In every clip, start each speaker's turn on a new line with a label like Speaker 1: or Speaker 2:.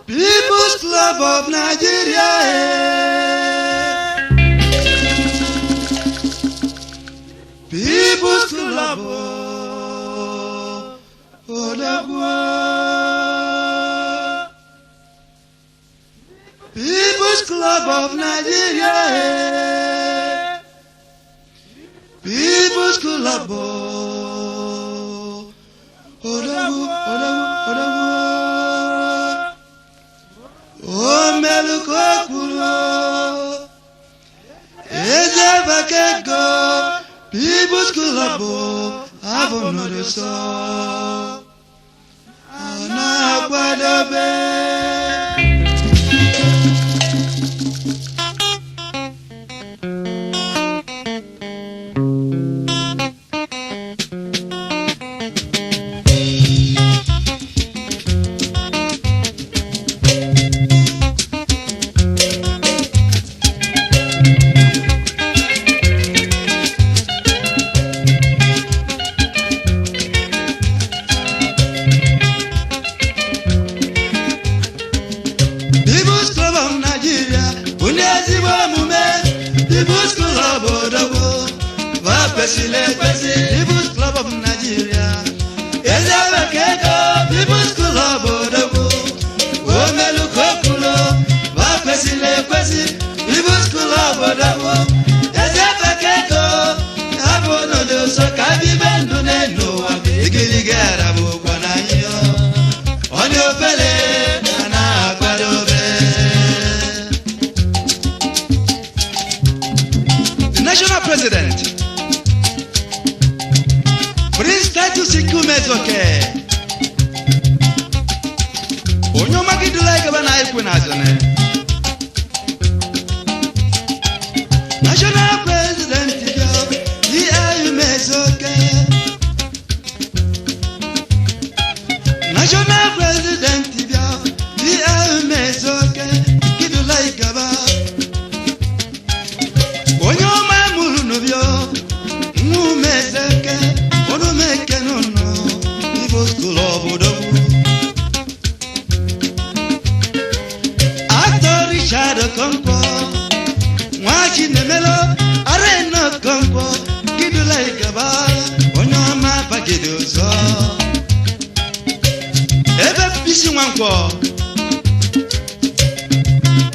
Speaker 1: People's Club of Nigeria. People's Club People's Club of Nigeria. People's Club O Melukokulo Ezebakego People's Club Abonodoso Anagbadobe. People's Club of Nigeria. Ezebakego People's Club O Melukokulo Bapesile Kwesi People's Club Ezebakego Abonodoso Kabibendu Nenoa Igiligera Bukwananyo Onyopele Nana Akwadobe. The National President Prince Titus Ikumezoke Onyoma Gidula Gabana Ikunazone. National President Ikumezoke. National President Ikumezoke Gidula Gaba Onyoma Mulunobio Mumezeke People's Club Actor Richard Okonkwo Nwachi Nemelo Arena Okonkwo Gidula Igaba Onyoma Bagidozo Ebe Bisi Nwankwo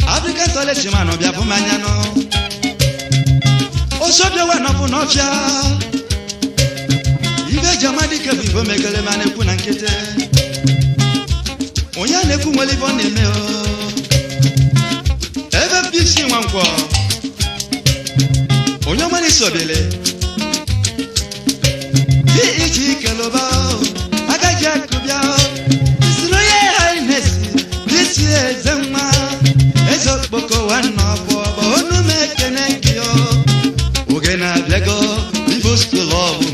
Speaker 1: African Toilet Man Obiabu Manyano Osobia Wanobu Nofia Ibe jamadi kebibo megele maneku na nkete Onya neku mwelibo neme o Ebe Bisi Nwankwo Onya mani sobele Di iji keloba Agaji akubia Isroye hainesi Bisi ezema Ezokboko wanofo Onu mekene kiyo Ugena blego People's Club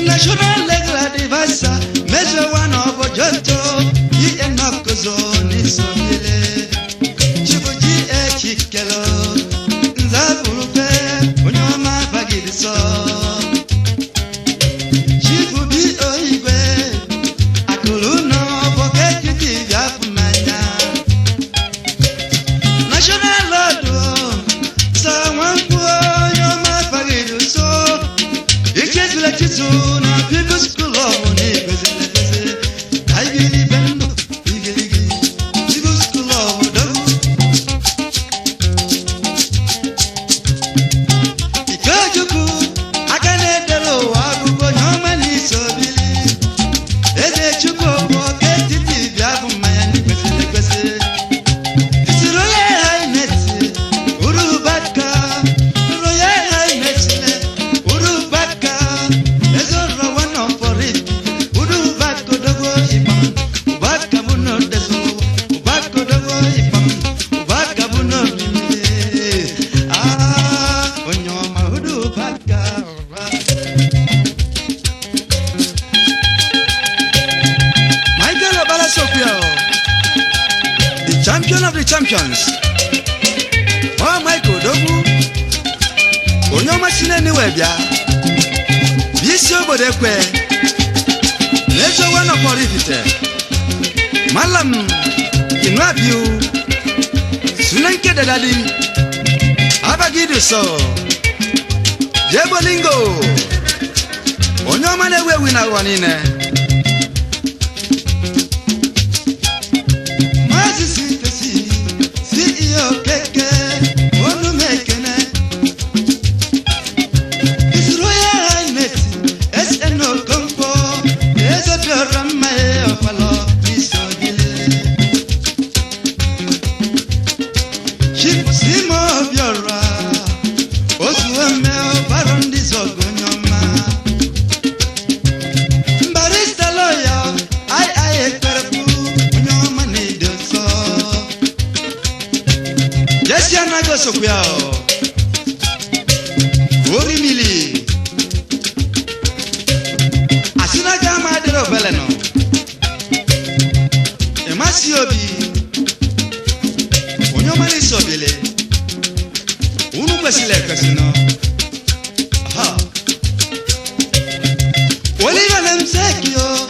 Speaker 1: National legal advisor, measure one of a joto, he and Nokozo, Nisomile, Chibuji, Chikelo, Zaburupe, Unyama Bagidiso, Chibubi Oibe, Akuluno, Pocket Yapumana, National Lord, someone poor, Yoma Bagidiso, it is like it's soon. People's Club I believe in People's Club Ikajuku Akane Delo Agugo Nyomani Sobili Eze Chuko Waketi Biabu Mayani Kwesi Isiroye Highness Urubaka Roye Highness Urubaka Ezora the champion of the champions. Oh my God, Onyoma Sineni Webia. This over the way. Let's go one of our Ifite Malam Inwabiu Sunanke Dadali Abagidu so Jebolingo Onyoma newe wina wanine Mazisi tesi CEO keke Onu mekene His Royal Highness SNO Kompo Ezo Dorama Opalo Isogile Ship Simo Biora Osueme Baron Disogonyoma Barista lawyer I Ekperepu Nyoma Nido so Jesiana Gosokwao Ori Mili Asina Gama Adero Beleno Emasi Obi Onyoma Nisobile Unu kwesile kwesino Aha Oliva Nemsekio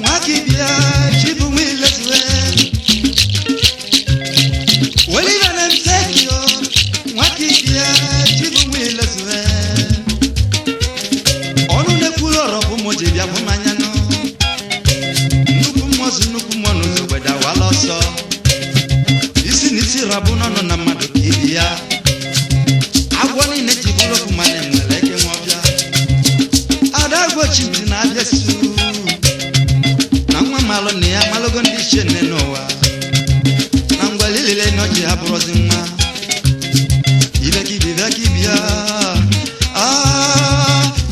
Speaker 1: Mwakibia Chibu Mwileswe Oliva Nemsekio Mwakibia Chibu Mwileswe Onu nekulo robu mojibia pumanyano Nuku mozu nuku monu zubeda waloso Isi nisi rabu nono na madu kibia Agwani nejibulo kumane mweleke mwobia Adagwo chimti na adesu Nangwa malo ni ya malogo ndishe nenowa Nangwa lilile noji haburozi mwa Ibeki bia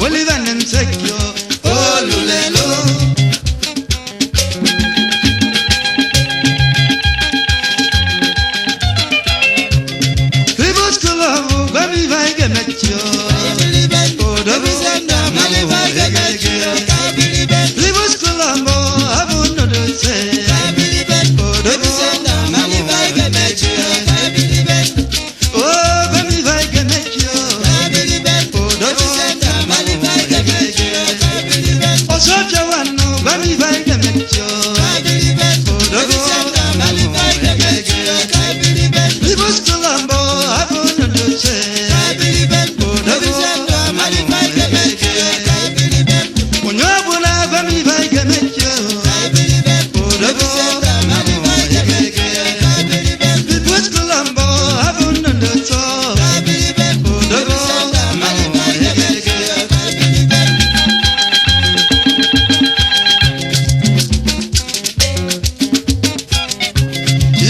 Speaker 1: Oliva Nemsekio Olulelo Ribos kulavu Gwami vaige mekio Odobu Mali vaige mekio Ribos kulambo Abu nodose Odobu Mali vaige mekio Oh Gwami vaige mekio Odobu Mali vaige mekio Osofia wano Gwami vaige mekio Odobu Mali vaige mekio Ribos kulambo Abu nodose Odobu Mali vaige mekio Onyobula Gwami vaige mekio Odobu Mali vaige mekio Ribos kulambo Abu nodose Odobu Mali vaige mekio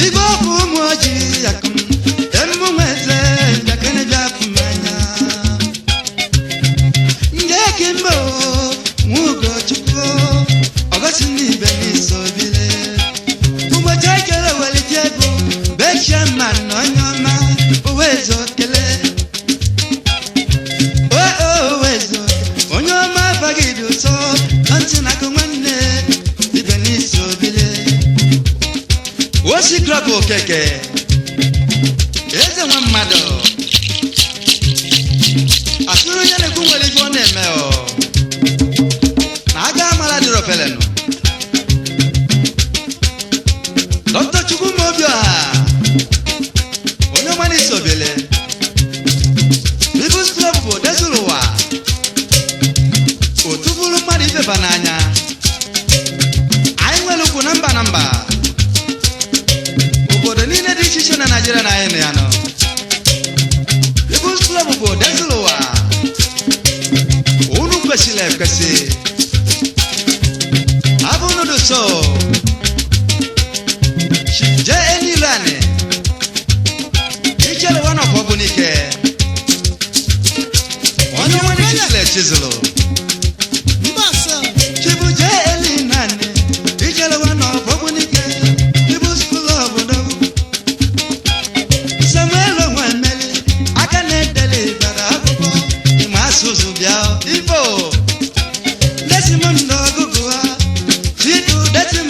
Speaker 1: Igbo kumoji yakum Emu meze Jakene japumanya Ngekimbo Mugo chukwo Ogasi ni beni sobile Umochakele walijego Besha manonyoma Uwezo kele Uwezo Onyoma fagidu so Antina kumane Ibeni sobile Wosi krabo keke Eze mwamado Asuru nyane kumweli jone meo Na aga amala diro peleno Dr. Chukumobia Onyoma ni sobele People's Club Desuruwa Otubulu madi pepa nanya Aingwelu kunamba Obodo nine di shisho na Nigeria na ene ano People's Club Desuruwa Unu kwesile kwesi Abu nudu so Je eni lane Ichere wana kwa bunike Onyoma ni chisile chizolo Chibu je eni nane Ichere wana kwa bunike People's Club Samuelo mwemeli Akane deli bara abuko Imasuzu biao Ibo Desi mundo gugua Chidu desi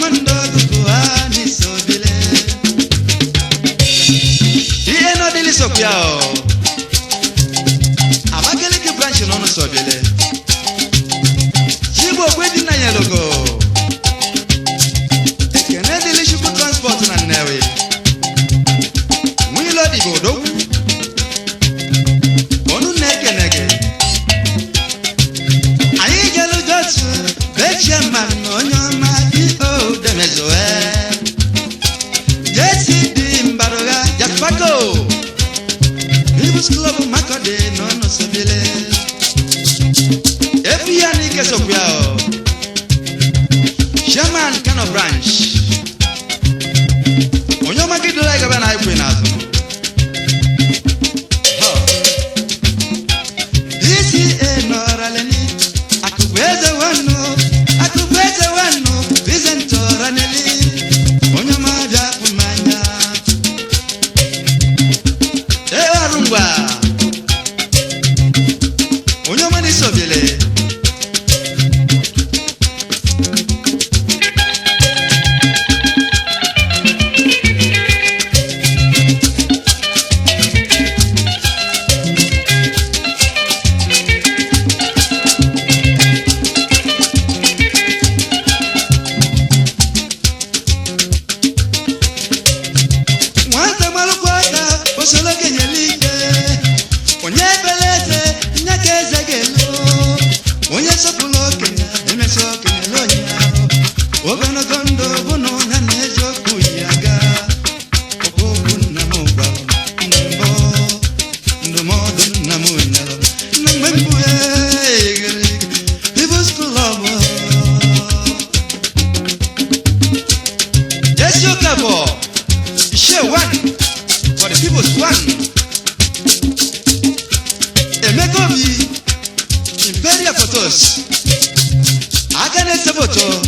Speaker 1: foto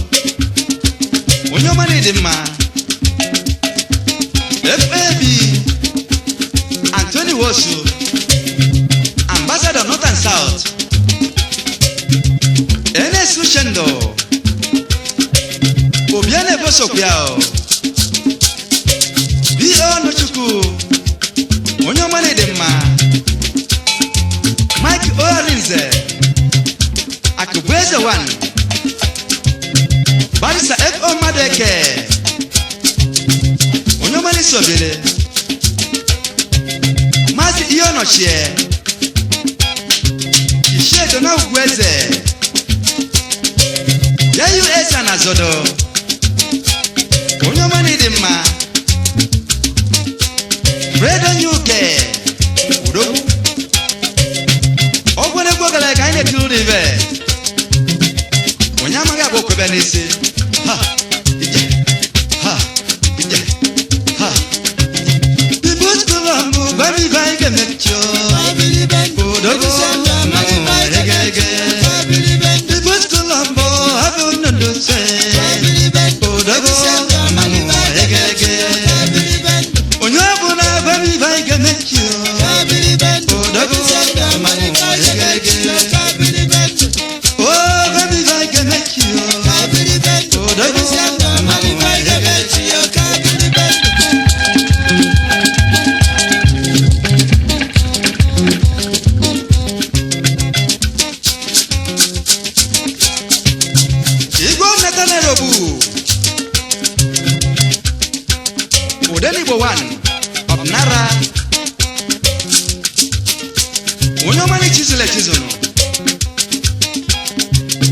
Speaker 1: onye ọma na-ede mma FAB Anthony Wosu Ambassador North and South NS Luchendo Obiane Bosokwao B.O. Nochukwu onye ọma na-ede mma Mike Orinze Akubweze One Barisa F.O. Madeke onye ọma na-esobele Mazi Iyonochie Ishedo na Ugweze U.S. Anazodo onye ọma na-ede mma Fredo Nyuke Udogu Ogwene gwogala ka anyị na-eturu n'ibe onye amaghị agba okwebe n'isi ha ije ha ije ha Bibut Kulambu Babi Baige Mekcho Udogu Egege Bibut Kulambu Abu Nunduse Udogu Egege onye ọbụla Babi Baige Mekcho Udogu Egege Oh Babi Baige Mekcho Udogu Igbo one of Nara onye ọma na Chizule Chizono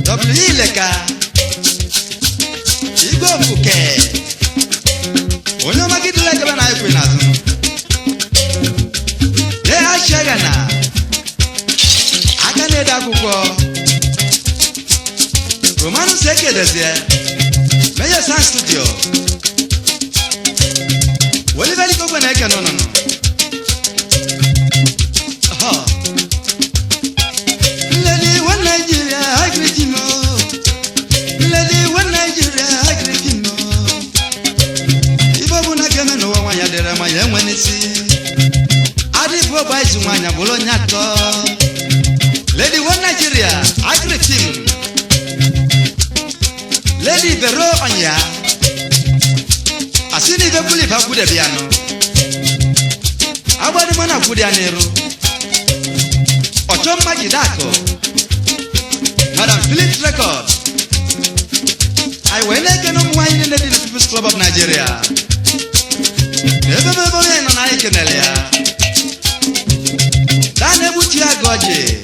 Speaker 1: W Leka Igbo Fuke onye ọma gidule gaba na ikwe n'azụ ye ashaga na aka na-ede akwụkwọ Romanus Ekedezie Meja Sound Studio Weliveli Kogwe na eke no. Aha. Lady one Nigeria, I greet you. Lady one Nigeria, I greet you. Ibo buna keme no wa ya dere ma ye nwenisi. Adi bo ba isu nwanya bolo nyato. Lady one Nigeria, I greet you. Lady Vero Anya. Asini vekuli vakude piano Abadi mana kude aneru Ochomma Jidako Madam Phillips Record I wene no mwine in the People's Club of Nigeria Nebe meboye no na ikenelea Dane butia goje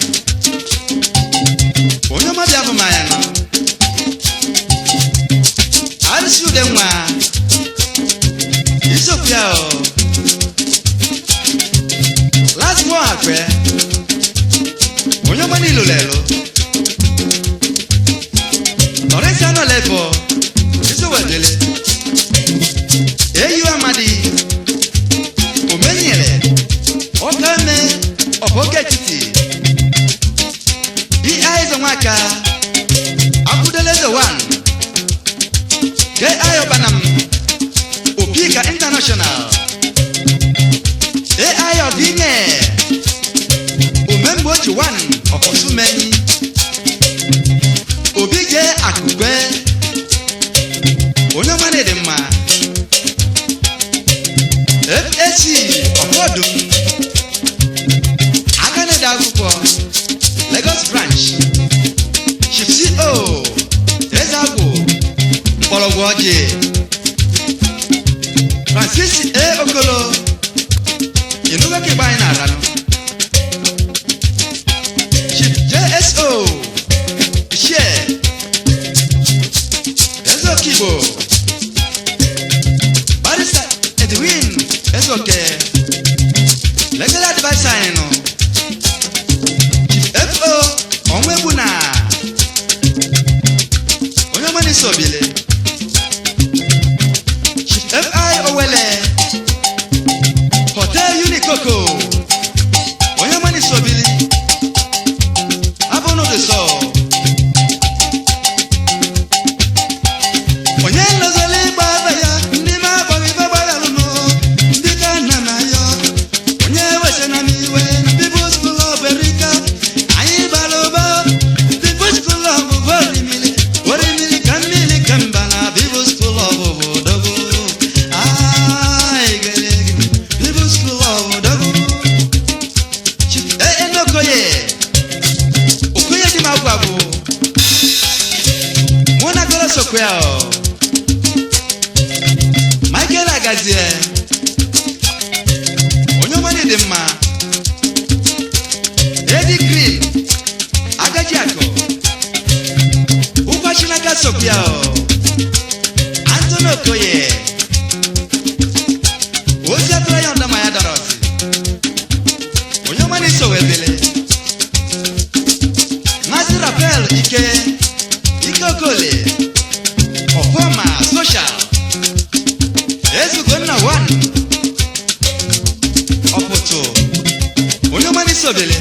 Speaker 1: Onyo mabia maya no Arisiu denwa Isopia Last one akwe onye ọma nilu lelo Lawrence ano lepo Iso wedele Eyu amadi Omenyele Okame Oboke titi B.I. Zonwaka Akudele the one K.I. Obanam Opika International AI Odinye Omembo Chiwan Okosumeni Obije Akugbe Onyoma Nedema FAC Okodum Akaneda Akwụkwọ Lagos Branch Chief CO Ezago Mkpọrọgwụ Francis A. Okolo Inuga Kibai Narano Chief JSO Share Ezo Kibo Barista Edwin Ezoke Legal Advisor Chief F.O. Onwebuna Onyamani Sobile Chief F.I. Owele Hotel Unikoko Onyamani Sobili Abono de So sokwa Michael Agazie Onyomani dị mma Eddie Green Agaji Ako Ukwa Chinaka sokwa Antonio Koye Ozi atụrụ ya ndama ya dara ọsị Onyomani Sowebele Mazi Raphael Ike Okole Ofoma Social Ezugonna One Opoto Onyomani Sobele